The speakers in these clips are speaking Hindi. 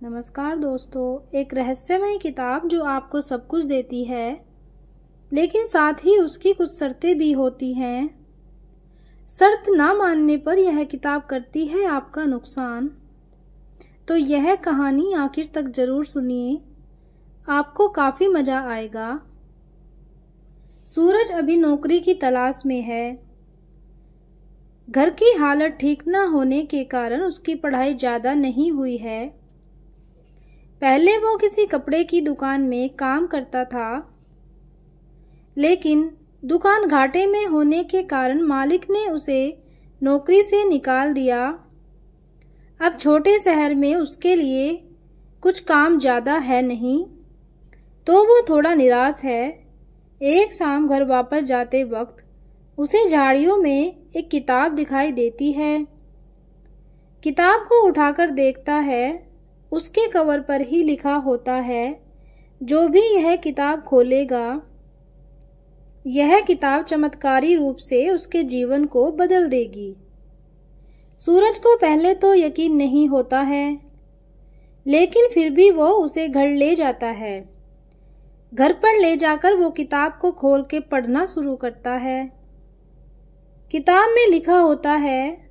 नमस्कार दोस्तों, एक रहस्यमय किताब जो आपको सब कुछ देती है, लेकिन साथ ही उसकी कुछ शर्तें भी होती हैं। शर्त ना मानने पर यह किताब करती है आपका नुकसान। तो यह कहानी आखिर तक जरूर सुनिए, आपको काफी मजा आएगा। सूरज अभी नौकरी की तलाश में है। घर की हालत ठीक न होने के कारण उसकी पढ़ाई ज्यादा नहीं हुई है। पहले वो किसी कपड़े की दुकान में काम करता था, लेकिन दुकान घाटे में होने के कारण मालिक ने उसे नौकरी से निकाल दिया। अब छोटे शहर में उसके लिए कुछ काम ज्यादा है नहीं, तो वो थोड़ा निराश है। एक शाम घर वापस जाते वक्त उसे झाड़ियों में एक किताब दिखाई देती है। किताब को उठाकर देखता है, उसके कवर पर ही लिखा होता है, जो भी यह किताब खोलेगा, यह किताब चमत्कारी रूप से उसके जीवन को बदल देगी। सूरज को पहले तो यकीन नहीं होता है, लेकिन फिर भी वो उसे घर ले जाता है। घर पर ले जाकर वो किताब को खोल के पढ़ना शुरू करता है। किताब में लिखा होता है,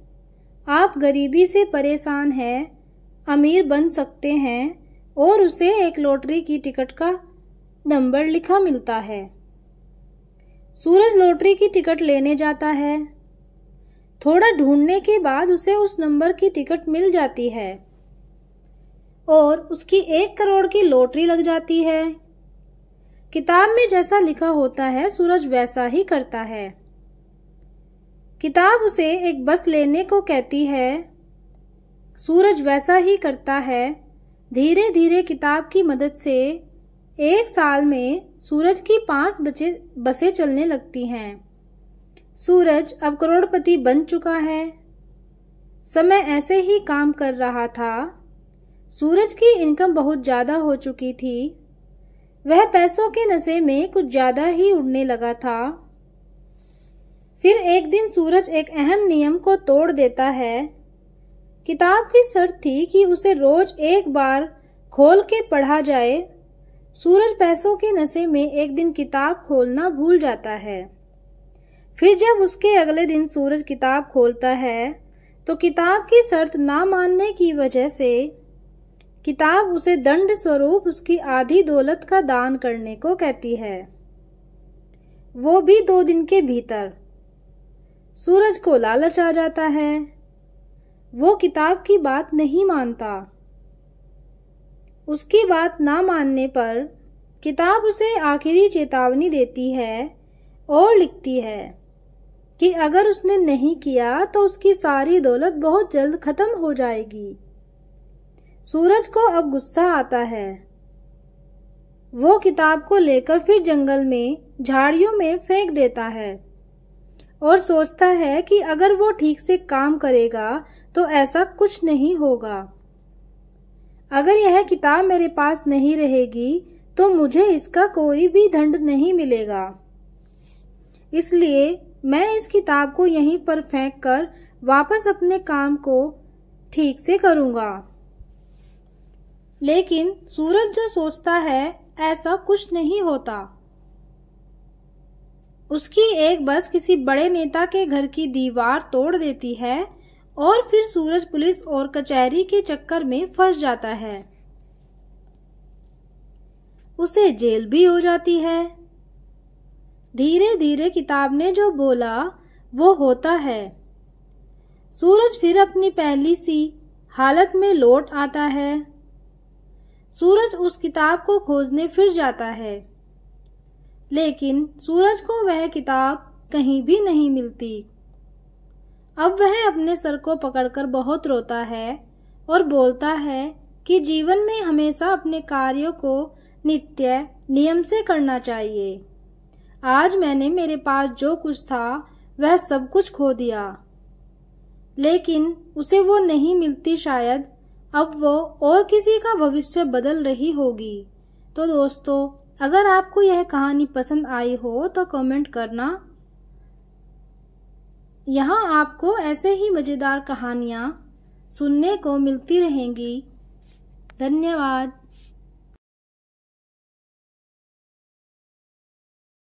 आप गरीबी से परेशान हैं, अमीर बन सकते हैं, और उसे एक लॉटरी की टिकट का नंबर लिखा मिलता है। सूरज लॉटरी की टिकट लेने जाता है। थोड़ा ढूंढने के बाद उसे उस नंबर की टिकट मिल जाती है और उसकी 1 करोड़ की लॉटरी लग जाती है। किताब में जैसा लिखा होता है, सूरज वैसा ही करता है। किताब उसे एक बस लेने को कहती है। सूरज वैसा ही करता है। धीरे धीरे किताब की मदद से 1 साल में सूरज की 5 बसें चलने लगती हैं। सूरज अब करोड़पति बन चुका है। समय ऐसे ही काम कर रहा था। सूरज की इनकम बहुत ज्यादा हो चुकी थी। वह पैसों के नशे में कुछ ज्यादा ही उड़ने लगा था। फिर एक दिन सूरज एक अहम नियम को तोड़ देता है। किताब की शर्त थी कि उसे रोज एक बार खोल के पढ़ा जाए। सूरज पैसों के नशे में एक दिन किताब खोलना भूल जाता है। फिर जब उसके अगले दिन सूरज किताब खोलता है, तो किताब की शर्त ना मानने की वजह से किताब उसे दंड स्वरूप उसकी आधी दौलत का दान करने को कहती है, वो भी 2 दिन के भीतर। सूरज को लालच आ जाता है। वो किताब की बात नहीं मानता। उसकी बात ना मानने पर किताब उसे आखिरी चेतावनी देती है और लिखती है कि अगर उसने नहीं किया तो उसकी सारी दौलत बहुत जल्द खत्म हो जाएगी। सूरज को अब गुस्सा आता है। वो किताब को लेकर फिर जंगल में झाड़ियों में फेंक देता है और सोचता है कि अगर वो ठीक से काम करेगा तो ऐसा कुछ नहीं होगा। अगर यह किताब मेरे पास नहीं रहेगी तो मुझे इसका कोई भी दंड नहीं मिलेगा, इसलिए मैं इस किताब को यहीं पर फेंक कर वापस अपने काम को ठीक से करूंगा। लेकिन सूरज जो सोचता है, ऐसा कुछ नहीं होता। उसकी एक बस किसी बड़े नेता के घर की दीवार तोड़ देती है और फिर सूरज पुलिस और कचहरी के चक्कर में फंस जाता है। उसे जेल भी हो जाती है। धीरे धीरे किताब ने जो बोला वो होता है। सूरज फिर अपनी पहली सी हालत में लौट आता है। सूरज उस किताब को खोजने फिर जाता है, लेकिन सूरज को वह किताब कहीं भी नहीं मिलती। अब वह अपने सर को पकड़कर बहुत रोता है और बोलता है कि जीवन में हमेशा अपने कार्यों को नित्य नियम से करना चाहिए। आज मैंने मेरे पास जो कुछ था वह सब कुछ खो दिया, लेकिन उसे वो नहीं मिलती। शायद अब वो और किसी का भविष्य बदल रही होगी। तो दोस्तों, अगर आपको यह कहानी पसंद आई हो तो कमेंट करना। यहाँ आपको ऐसे ही मजेदार कहानियाँ सुनने को मिलती रहेंगी। धन्यवाद।